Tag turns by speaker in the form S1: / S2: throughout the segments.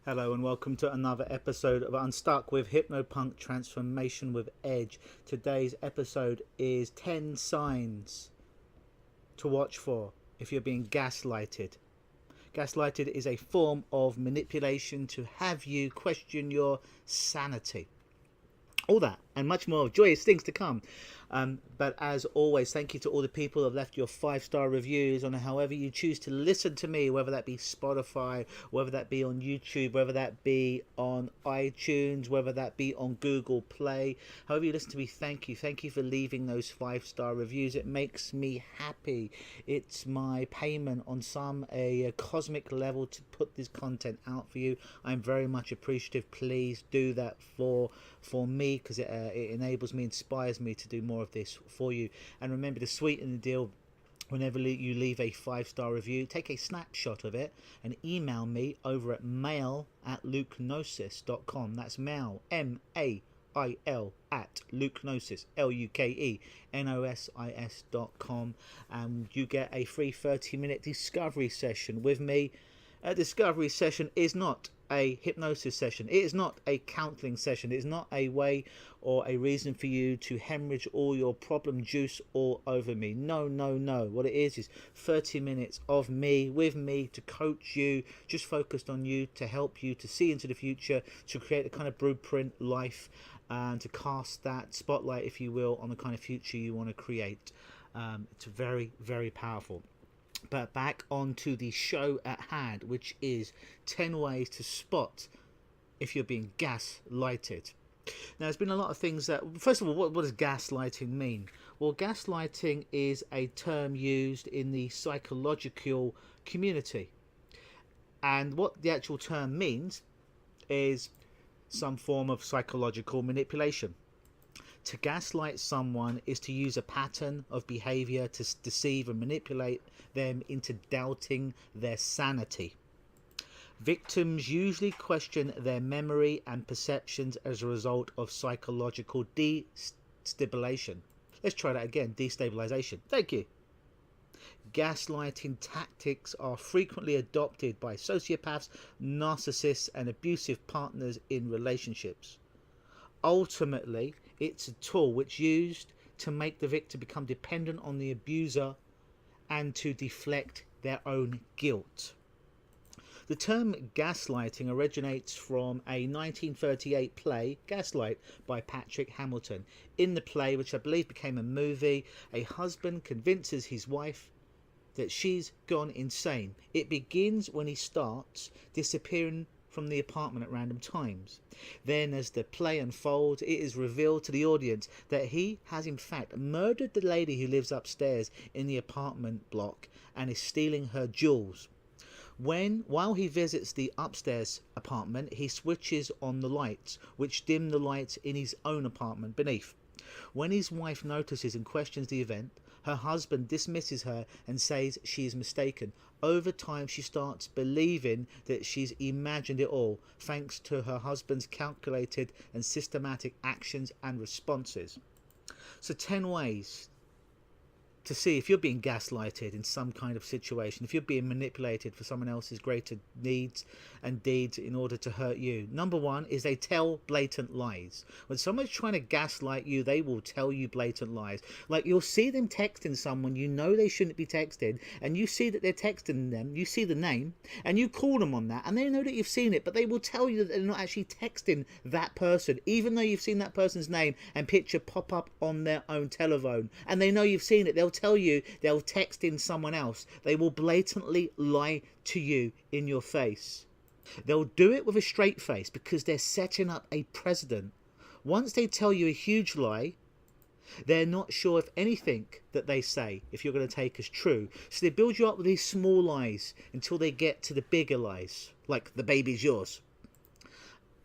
S1: Hello and welcome to another episode of Unstuck with Hypnopunk Transformation with Edge. Today's episode is 10 signs to watch for if you're being gaslighted. Gaslighted is a form of manipulation to have you question your sanity. All that and much more joyous things to come. But as always, thank you to all the people who have left your 5-star reviews on however you choose to listen to me, whether that be Spotify, whether that be on YouTube, whether that be on iTunes, whether that be on Google Play. However you listen to me, thank you. Thank you for leaving those 5-star reviews. It makes me happy. It's my payment on a cosmic level to put this content out for you. I'm very much appreciative. Please do that for me, because it enables me, inspires me to do more of this for you. And remember to sweeten the deal. Whenever you leave a 5-star review, take a snapshot of it and email me over at mail@LUKEnosis.com. That's mail, MAIL, at LUKEnosis, LUKENOSIS.com, and you get a free 30-minute discovery session with me. A discovery session is not a hypnosis session. It is not a counseling session. It is not a way or a reason for you to hemorrhage all your problem juice all over me. No, no, no. What it is 30 minutes of me, with me, to coach you, just focused on you, to help you to see into the future, to create a kind of blueprint life, and to cast that spotlight, if you will, on the kind of future you want to create. It's very, very powerful. But back onto the show at hand, which is 10 ways to spot if you're being gaslighted. Now, there's been a lot of things that... First of all, what does gaslighting mean? Well, gaslighting is a term used in the psychological community. And what the actual term means is some form of psychological manipulation. To gaslight someone is to use a pattern of behavior to deceive and manipulate them into doubting their sanity. Victims usually question their memory and perceptions as a result of psychological destabilization. Let's try that again. Destabilization. Thank you. Gaslighting tactics are frequently adopted by sociopaths, narcissists, and abusive partners in relationships. Ultimately, it's a tool which is used to make the victim become dependent on the abuser and to deflect their own guilt. The term gaslighting originates from a 1938 play, Gaslight, by Patrick Hamilton. In the play, which I believe became a movie, a husband convinces his wife that she's gone insane. It begins when he starts disappearing from the apartment at random times. Then, as the play unfolds, it is revealed to the audience that he has in fact murdered the lady who lives upstairs in the apartment block and is stealing her jewels. While he visits the upstairs apartment, he switches on the lights, which dim the lights in his own apartment beneath. When his wife notices and questions the event, her husband dismisses her and says she is mistaken. Over time, she starts believing that she's imagined it all, thanks to her husband's calculated and systematic actions and responses. So 10 ways to see if you're being gaslighted in some kind of situation, if you're being manipulated for someone else's greater needs and deeds in order to hurt you. Number one is they tell blatant lies. When someone's trying to gaslight you, they will tell you blatant lies. Like, you'll see them texting someone you know they shouldn't be texting, and you see that they're texting them, you see the name, and you call them on that, and they know that you've seen it, but they will tell you that they're not actually texting that person, even though you've seen that person's name and picture pop up on their own telephone, and they know you've seen it. They'll tell you they'll text in someone else. They will blatantly lie to you in your face. They'll do it with a straight face because they're setting up a precedent. Once they tell you a huge lie, they're not sure if anything that they say, if you're going to take as true. So they build you up with these small lies until they get to the bigger lies, like the baby's yours.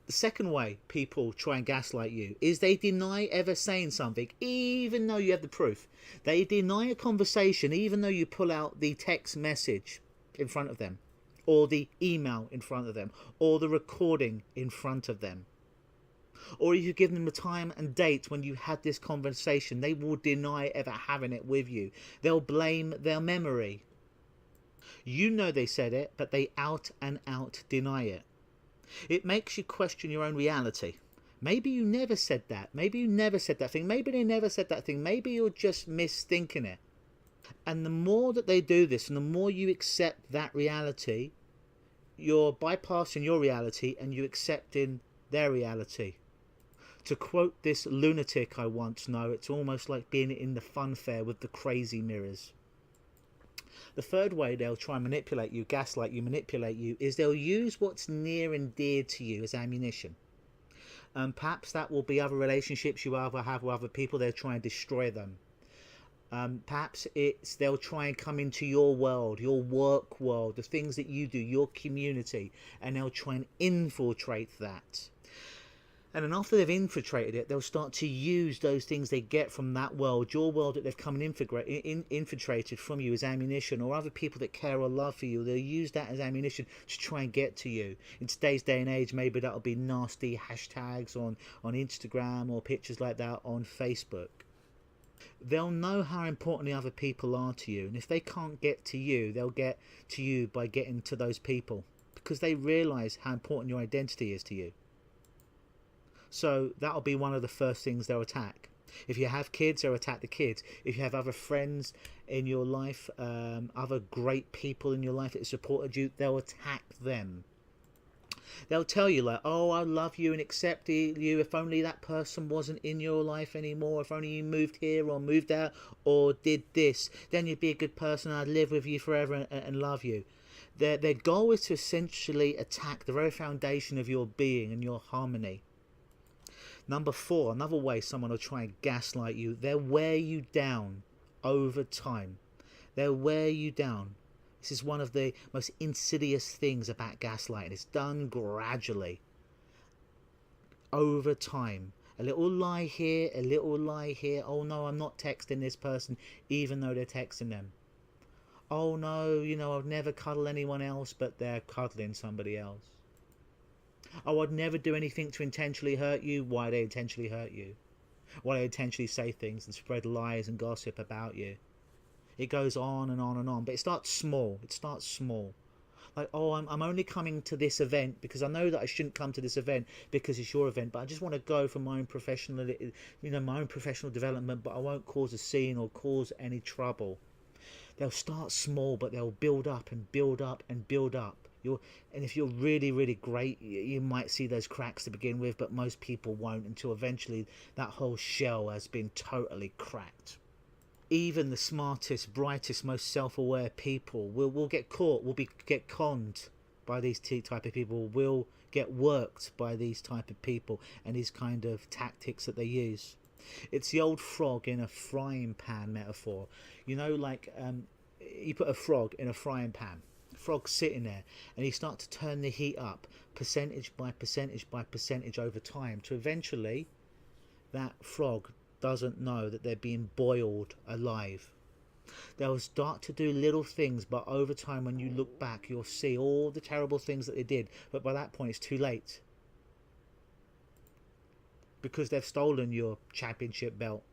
S1: The second way people try and gaslight you is they deny ever saying something, even though you have the proof. They deny a conversation, even though you pull out the text message in front of them, or the email in front of them, or the recording in front of them. Or if you give them the time and date when you had this conversation, they will deny ever having it with you. They'll blame their memory. You know they said it, but they out and out deny it. It makes you question your own reality. Maybe you never said that. Maybe you never said that thing. Maybe they never said that thing. Maybe you're just misthinking it. And the more that they do this, and the more you accept that reality, you're bypassing your reality and you're accepting their reality. To quote this lunatic I once know, it's almost like being in the fun fair with the crazy mirrors. The third way they'll try and manipulate you, gaslight you, manipulate you, is they'll use what's near and dear to you as ammunition. Perhaps that will be other relationships you ever have with other people. They'll try and destroy them. Perhaps they'll try and come into your world, your work world, the things that you do, your community, and they'll try and infiltrate that. And then after they've infiltrated it, they'll start to use those things they get from that world, your world that they've come and infiltrated from you as ammunition, or other people that care or love for you. They'll use that as ammunition to try and get to you. In today's day and age, maybe that'll be nasty hashtags on Instagram or pictures like that on Facebook. They'll know how important the other people are to you, and if they can't get to you, they'll get to you by getting to those people, because they realise how important your identity is to you. So that'll be one of the first things they'll attack. If you have kids, they'll attack the kids. If you have other friends in your life, other great people in your life that supported you, they'll attack them. They'll tell you like, oh, I love you and accept you. If only that person wasn't in your life anymore. If only you moved here or moved out or did this, then you'd be a good person. I'd live with you forever and love you. Their goal is to essentially attack the very foundation of your being and your harmony. Number 4, another way someone will try and gaslight you, they'll wear you down over time. They'll wear you down. This is one of the most insidious things about gaslighting. It's done gradually, over time. A little lie here, a little lie here. Oh no, I'm not texting this person, even though they're texting them. Oh no, I'd never cuddle anyone else, but they're cuddling somebody else. Oh, I'd never do anything to intentionally hurt you. Why they intentionally hurt you? Why they intentionally say things and spread lies and gossip about you. It goes on and on and on, but it starts small. Like, oh, I'm only coming to this event because I know that I shouldn't come to this event because it's your event, but I just want to go for my own professional, my own professional development, but I won't cause a scene or cause any trouble. They'll start small, but they'll build up and build up and build up. And if you're really, really great, you might see those cracks to begin with, but most people won't until eventually that whole shell has been totally cracked. Even the smartest, brightest, most self-aware people will get caught, get conned by these type of people, will get worked by these type of people and these kind of tactics that they use. It's the old frog in a frying pan metaphor. You put a frog in a frying pan. Frog's sitting there and you start to turn the heat up percentage by percentage by percentage over time to eventually that frog doesn't know that they're being boiled alive. They'll start to do little things, but over time when you look back you'll see all the terrible things that they did, but by that point it's too late because they've stolen your championship belt.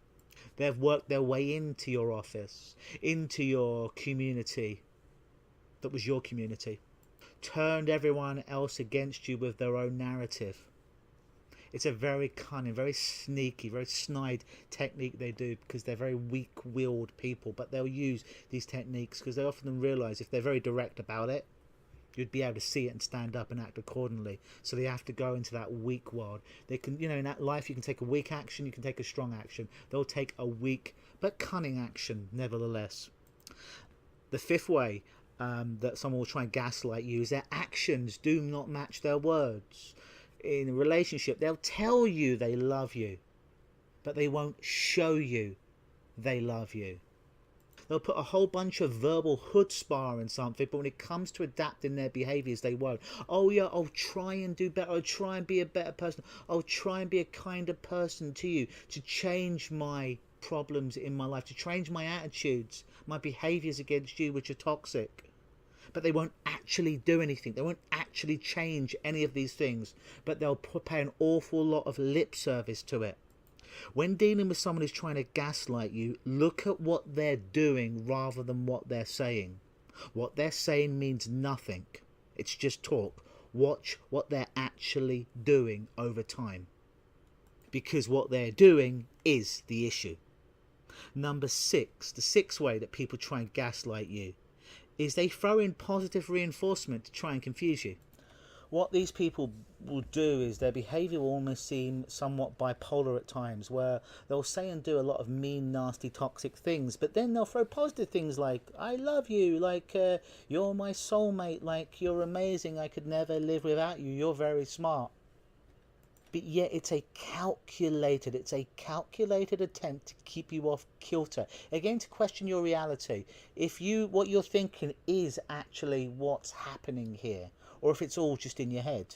S1: They've worked their way into your office, into your community that was your community, turned everyone else against you with their own narrative. It's a very cunning, very sneaky, very snide technique they do because they're very weak-willed people, but they'll use these techniques because they often realise if they're very direct about it, you'd be able to see it and stand up and act accordingly. So they have to go into that weak world. They can, in that life you can take a weak action, you can take a strong action. They'll take a weak but cunning action nevertheless. The 5th way that someone will try and gaslight you is their actions do not match their words. In a relationship, they'll tell you they love you, but they won't show you they love you. They'll put a whole bunch of verbal chutzpah in something, but when it comes to adapting their behaviours, they won't. Oh yeah, I'll try and do better. I'll try and be a better person. I'll try and be a kinder person to you, to change my problems in my life, to change my attitudes, my behaviours against you, which are toxic. But they won't actually do anything. They won't actually change any of these things, but they'll pay an awful lot of lip service to it. When dealing with someone who's trying to gaslight you, look at what they're doing rather than what they're saying. What they're saying means nothing. It's just talk. Watch what they're actually doing over time, because what they're doing is the issue. Number 6, the sixth way that people try and gaslight you is they throw in positive reinforcement to try and confuse you. What these people will do is their behaviour will almost seem somewhat bipolar at times, where they'll say and do a lot of mean, nasty, toxic things, but then they'll throw positive things like, I love you, like, you're my soulmate, like, you're amazing, I could never live without you, you're very smart. But yet it's a calculated attempt to keep you off kilter. Again, to question your reality. If what you're thinking is actually what's happening here, or if it's all just in your head.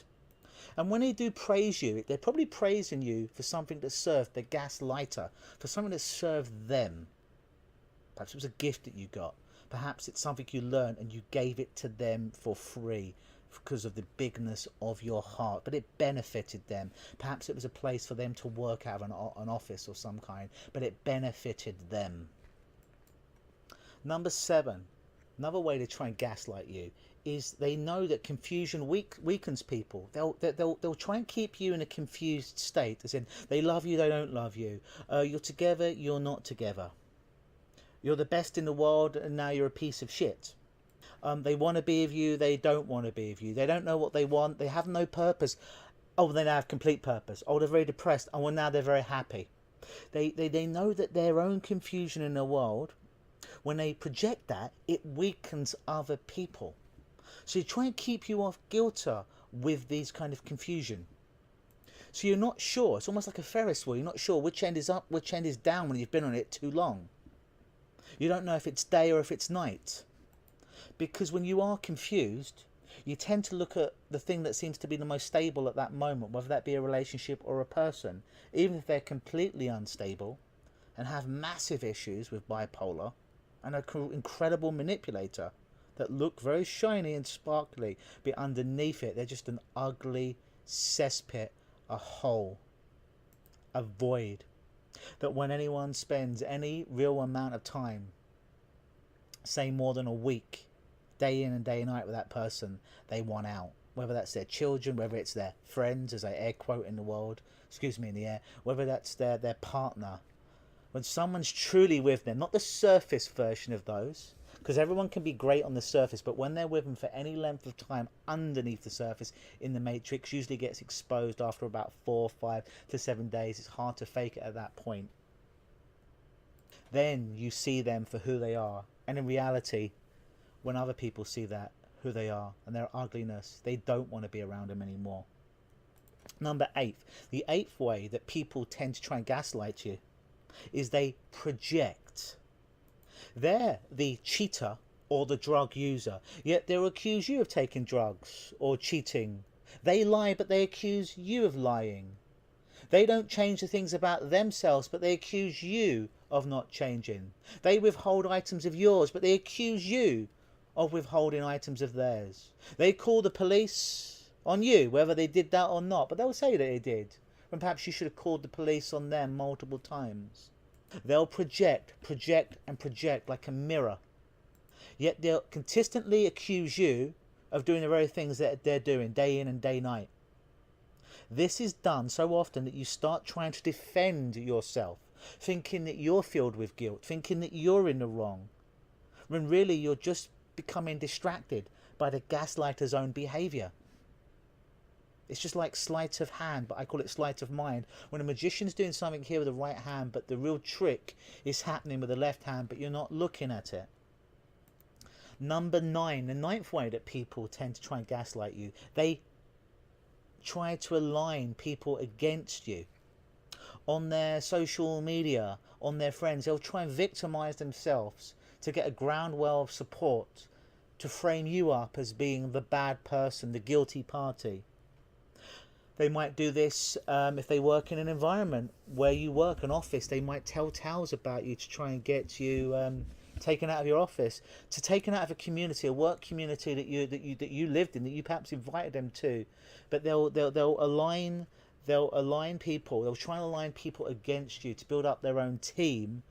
S1: And when they do praise you, they're probably praising you for something that served the gaslighter, for something that served them. Perhaps it was a gift that you got. Perhaps it's something you learned and you gave it to them for free because of the bigness of your heart, but it benefited them. Perhaps it was a place for them to work out of an office of some kind, but it benefited them. Number 7, another way to try and gaslight you is they know that confusion weakens people. They'll try and keep you in a confused state, as in they love you, they don't love you. You're together, you're not together. You're the best in the world, and now you're a piece of shit. They want to be with you, they don't want to be with you. They don't know what they want, they have no purpose. Oh, they now have complete purpose. Oh, they're very depressed. Oh, well, now they're very happy. They know that their own confusion in the world, when they project that, it weakens other people. So you try and keep you off kilter with these kind of confusion. So you're not sure. It's almost like a Ferris wheel. You're not sure which end is up, which end is down when you've been on it too long. You don't know if it's day or if it's night. Because when you are confused, you tend to look at the thing that seems to be the most stable at that moment, whether that be a relationship or a person, even if they're completely unstable and have massive issues with bipolar and an incredible manipulator that look very shiny and sparkly, but underneath it they're just an ugly cesspit, a hole, a void, that when anyone spends any real amount of time, say more than a week, day in and day night with that person, they want out. Whether that's their children, whether it's their friends, as I air quote in the world, excuse me, in the air, whether that's their partner. When someone's truly with them, not the surface version of those, because everyone can be great on the surface, but when they're with them for any length of time underneath the surface in the matrix, usually gets exposed after about 4, 5 to 7 days. It's hard to fake it at that point. Then you see them for who they are. And in reality, when other people see that, who they are, and their ugliness, they don't want to be around them anymore. Number 8, the 8th way that people tend to try and gaslight you is they project. They're the cheater or the drug user, yet they'll accuse you of taking drugs or cheating. They lie, but they accuse you of lying. They don't change the things about themselves, but they accuse you of not changing. They withhold items of yours, but they accuse you of withholding items of theirs. They call the police on you, whether they did that or not, but they'll say that they did, when perhaps you should have called the police on them multiple times. They'll project and project like a mirror, yet they'll consistently accuse you of doing the very things that they're doing day in and day night. This is done so often that you start trying to defend yourself, thinking that you're filled with guilt, thinking that you're in the wrong, when really you're just becoming distracted by the gaslighter's own behaviour. It's just like sleight of hand, but I call it sleight of mind. When a magician's doing something here with the right hand, but the real trick is happening with the left hand, but you're not looking at it. Number 9, the 9th way that people tend to try and gaslight you. They try to align people against you. On their social media, on their friends, they'll try and victimise themselves to get a groundwell of support, to frame you up as being the bad person, the guilty party. They might do this if they work in an environment where you work, an office. They might tell tales about you to try and get you taken out of your office, to taken out of a community, a work community that you lived in, that you perhaps invited them to. But they'll align people. They'll try and align people against you to build up their own team,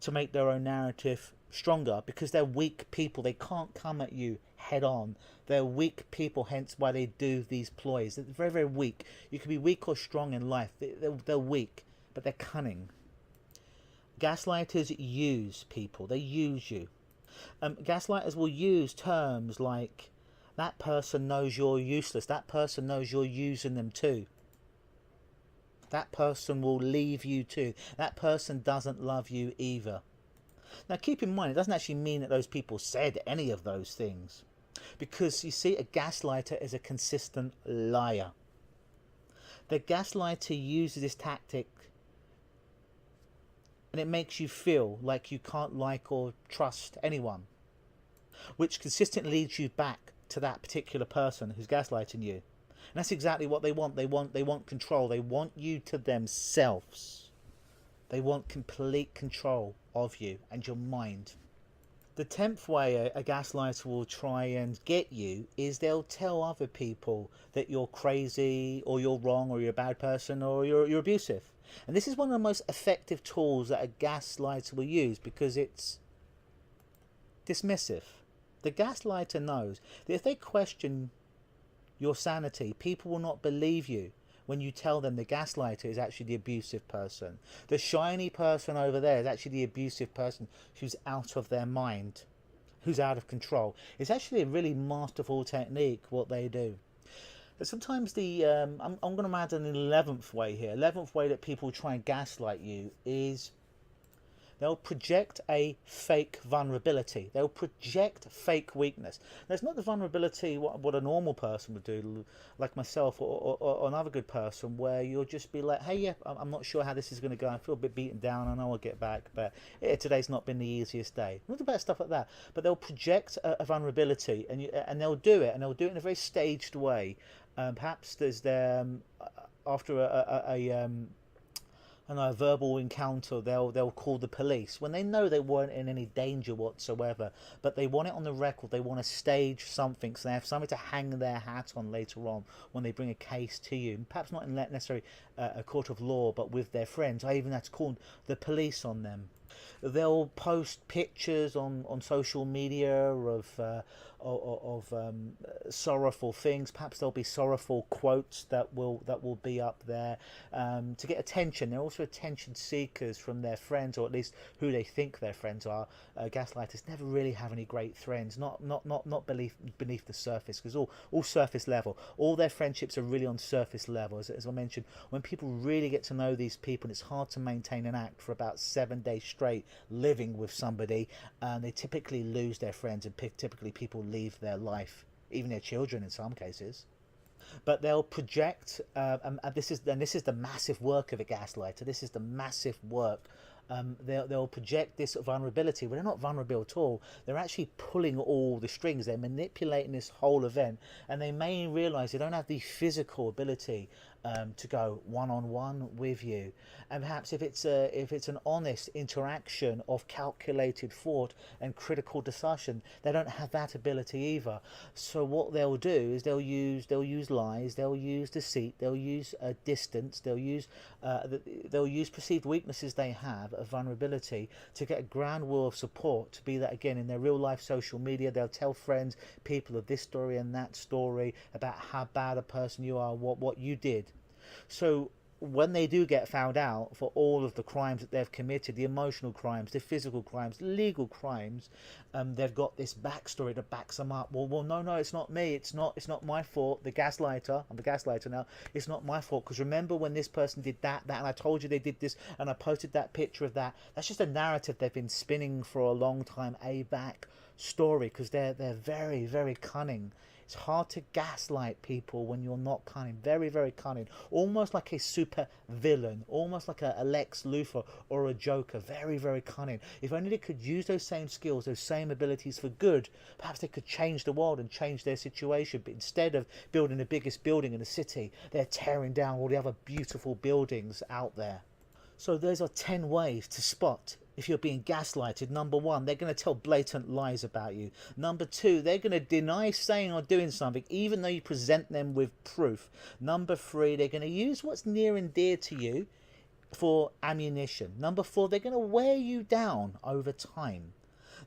S1: to make their own narrative stronger, because they're weak people. They can't come at you head on. They're weak people, hence why they do these ploys. They're very, very weak. You can be weak or strong in life. They're weak, but they're cunning. Gaslighters use people. They use you. Gaslighters will use terms like, that person knows you're useless. That person knows you're using them too. That person will leave you too. That person doesn't love you either. Now keep in mind, it doesn't actually mean that those people said any of those things. Because you see, a gaslighter is a consistent liar. The gaslighter uses this tactic and it makes you feel like you can't like or trust anyone, which consistently leads you back to that particular person who's gaslighting you. And that's exactly what they want. They want control. They want you to themselves. They want complete control of you and your mind. The 10th way a gaslighter will try and get you is they'll tell other people that you're crazy or you're wrong or you're a bad person or you're abusive. And this is one of the most effective tools that a gaslighter will use because it's dismissive. The gaslighter knows that if they question your sanity, people will not believe you when you tell them the gaslighter is actually the abusive person. The shiny person over there is actually the abusive person who's out of their mind, who's out of control. It's actually a really masterful technique what they do. But sometimes I'm going to add an 11th way here. 11th way that people try and gaslight you is they'll project a fake vulnerability. They'll project fake weakness. That's not the vulnerability what a normal person would do, like myself or another good person, where you'll just be like, hey, yeah, I'm not sure how this is going to go. I feel a bit beaten down. I know I'll get back, but today's not been the easiest day. Not about stuff like that. But they'll project a vulnerability, and they'll do it, and they'll do it in a very staged way. Perhaps there's after a verbal encounter, they'll call the police when they know they weren't in any danger whatsoever, but they want it on the record. They want to stage something, so they have something to hang their hat on later on when they bring a case to you. Perhaps not in necessarily a court of law, but with their friends. I even had to call the police on them. They'll post pictures on social media of sorrowful things. Perhaps there'll be sorrowful quotes that will be up there to get attention. They're also attention seekers from their friends, or at least who they think their friends are. Gaslighters never really have any great friends, not beneath the surface, because all surface level. All their friendships are really on surface level. As I mentioned, when people really get to know these people, it's hard to maintain an act for about 7 days straight living with somebody. They typically lose their friends, and typically people leave their life, even their children in some cases. But they'll project, and this is the massive work of a gaslighter. This is the massive work. They'll project this vulnerability, but they're not vulnerable at all. They're actually pulling all the strings. They're manipulating this whole event, and they may realize they don't have the physical ability to go one-on-one with you. And perhaps if it's an honest interaction of calculated thought and critical discussion, they don't have that ability either. So what they'll do is they'll use lies, they'll use deceit, they'll use distance, they'll use perceived weaknesses they have, a vulnerability, to get a ground wall of support. To be that again in their real life social media, they'll tell friends, people of this story and that story about how bad a person you are, what you did. So when they do get found out for all of the crimes that they've committed, the emotional crimes, the physical crimes, legal crimes, they've got this backstory that backs them up. Well, no, it's not me. It's not my fault. The gaslighter, I'm the gaslighter now. It's not my fault, because remember when this person did that, and I told you they did this, and I posted that picture of that. That's just a narrative they've been spinning for a long time, a back story, because they're very, very cunning. It's hard to gaslight people when you're not cunning. Very, very cunning. Almost like a super villain. Almost like a Lex Luthor or a Joker. Very, very cunning. If only they could use those same skills, those same abilities for good, perhaps they could change the world and change their situation. But instead of building the biggest building in the city, they're tearing down all the other beautiful buildings out there. So those are 10 ways to spot if you're being gaslighted. Number 1, they're going to tell blatant lies about you. Number 2, they're going to deny saying or doing something even though you present them with proof. Number 3, they're going to use what's near and dear to you for ammunition. Number 4, they're going to wear you down over time.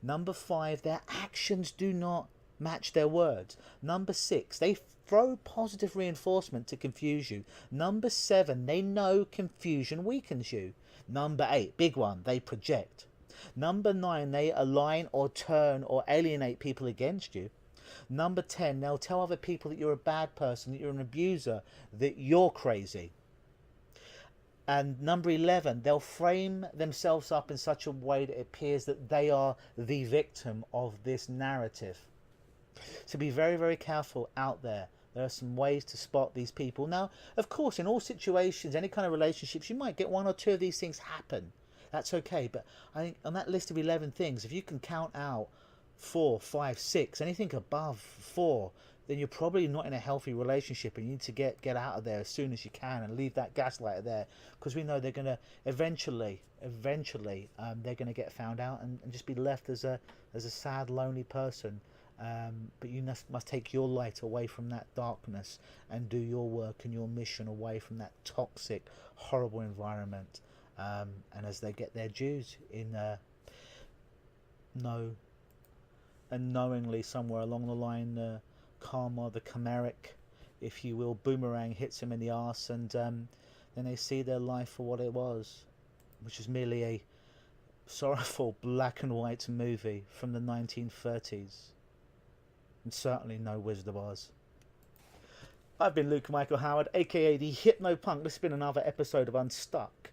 S1: Number 5, their actions do not match their words. Number 6, they throw positive reinforcement to confuse you. Number 7, they know confusion weakens you. Number 8, big one, they project. Number 9, they align or turn or alienate people against you. Number 10, they'll tell other people that you're a bad person, that you're an abuser, that you're crazy. And number 11, they'll frame themselves up in such a way that it appears that they are the victim of this narrative. So be very, very careful out there. There are some ways to spot these people. Now, of course, in all situations, any kind of relationships, you might get 1 or 2 of these things happen. That's okay. But I think on that list of 11 things, if you can count out 4, 5, 6, anything above 4, then you're probably not in a healthy relationship, and you need to get out of there as soon as you can and leave that gaslighter there, because we know they're going to eventually they're going to get found out and just be left as a sad, lonely person. But you must take your light away from that darkness and do your work and your mission away from that toxic, horrible environment. And as they get their dues in knowingly somewhere along the line, karma, the chimeric, if you will, boomerang hits them in the arse, and then they see their life for what it was, which is merely a sorrowful black and white movie from the 1930s, and certainly no Wizard of Oz. I've been Luke Michael Howard, aka the Hypnopunk. This has been another episode of Unstuck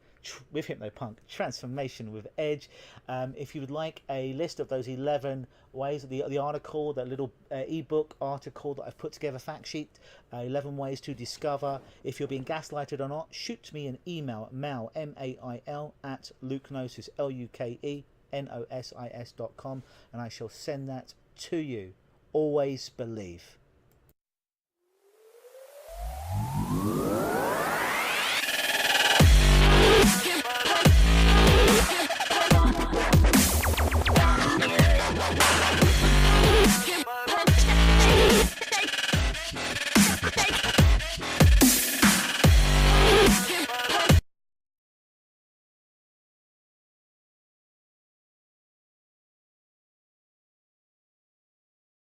S1: with Hypnopunk, Transformation with Edge. If you would like a list of those 11 ways, the article, that little ebook article that I've put together, fact sheet, 11 ways to discover if you're being gaslighted or not, shoot me an email, mail, M-A-I-L, at LUKENOSIS, LUKENOSIS.com, and I shall send that to you. Always believe.